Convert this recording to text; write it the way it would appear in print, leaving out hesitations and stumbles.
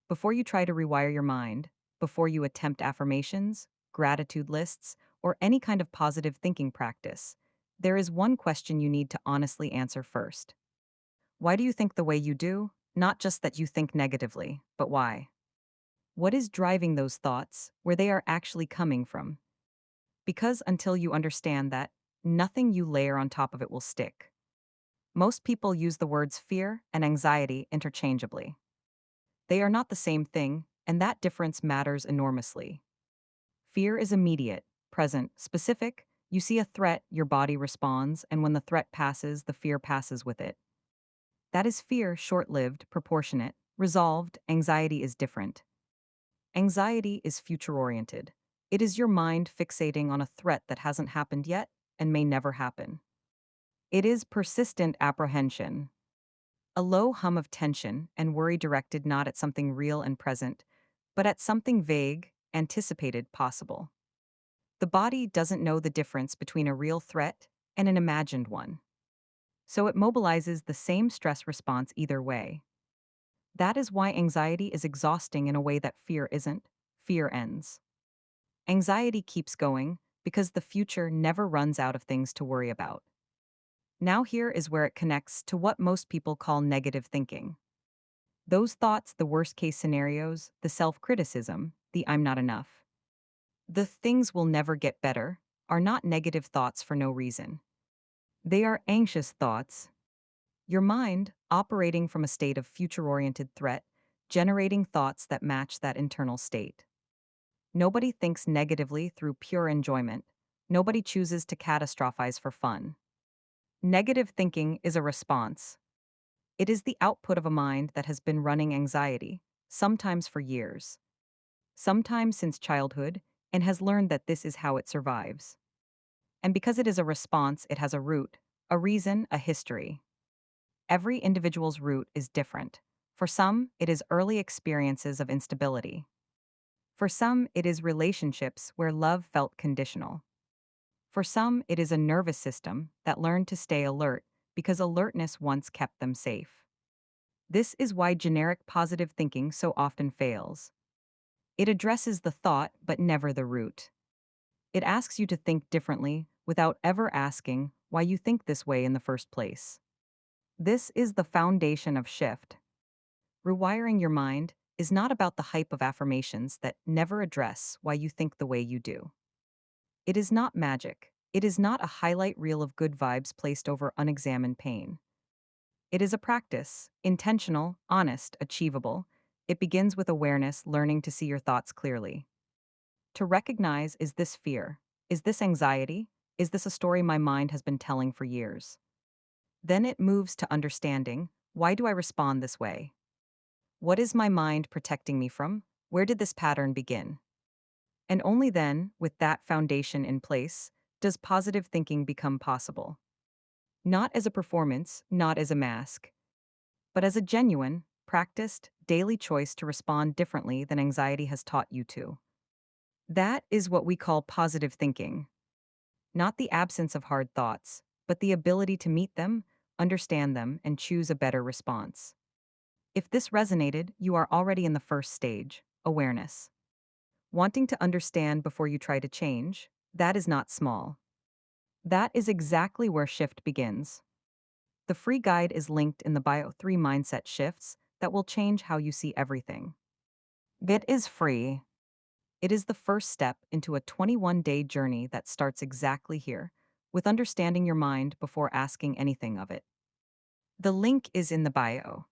Before you try to rewire your mind, before you attempt affirmations, gratitude lists, or any kind of positive thinking practice, there is one question you need to honestly answer first. Why do you think the way you do? Not just that you think negatively, but why? What is driving those thoughts, where they are actually coming from? Because until you understand that, nothing you layer on top of it will stick. Most people use the words fear and anxiety interchangeably. They are not the same thing, and that difference matters enormously. Fear is immediate, present, specific. You see a threat, your body responds, and when the threat passes, the fear passes with it. That is fear, short lived, proportionate, resolved. Anxiety is different. Anxiety is future oriented. It is your mind fixating on a threat that hasn't happened yet and may never happen. It is persistent apprehension, a low hum of tension and worry directed not at something real and present, but at something vague, anticipated, possible. The body doesn't know the difference between a real threat and an imagined one, so it mobilizes the same stress response either way. That is why anxiety is exhausting in a way that fear isn't. Fear ends. Anxiety keeps going because the future never runs out of things to worry about. Now, here is where it connects to what most people call negative thinking. Those thoughts, the worst case scenarios, the self criticism, the I'm not enough, the things will never get better, are not negative thoughts for no reason. They are anxious thoughts. Your mind, operating from a state of future oriented threat, generating thoughts that match that internal state. Nobody thinks negatively through pure enjoyment. Nobody chooses to catastrophize for fun. Negative thinking is a response. It is the output of a mind that has been running anxiety, sometimes for years, sometimes since childhood, and has learned that this is how it survives. And because it is a response, it has a root, a reason, a history. Every individual's root is different. For some, it is early experiences of instability. For some, it is relationships where love felt conditional. For some, it is a nervous system that learned to stay alert because alertness once kept them safe. This is why generic positive thinking so often fails. It addresses the thought but never the root. It asks you to think differently without ever asking why you think this way in the first place. This is the foundation of shift. Rewiring your mind is not about the hype of affirmations that never address why you think the way you do. It is not magic. It is not a highlight reel of good vibes placed over unexamined pain. It is a practice, intentional, honest, achievable. It begins with awareness, learning to see your thoughts clearly. To recognize, is this fear? Is this anxiety? Is this a story my mind has been telling for years? Then it moves to understanding, why do I respond this way? What is my mind protecting me from? Where did this pattern begin? And only then, with that foundation in place, does positive thinking become possible. Not as a performance, not as a mask, but as a genuine, practiced, daily choice to respond differently than anxiety has taught you to. That is what we call positive thinking. Not the absence of hard thoughts, but the ability to meet them, understand them, and choose a better response. If this resonated, you are already in the first stage, awareness. Wanting to understand before you try to change, that is not small. That is exactly where shift begins. The free guide is linked in the bio 3 mindset shifts that will change how you see everything. It is free. It is the first step into a 21-day journey that starts exactly here, with understanding your mind before asking anything of it. The link is in the bio.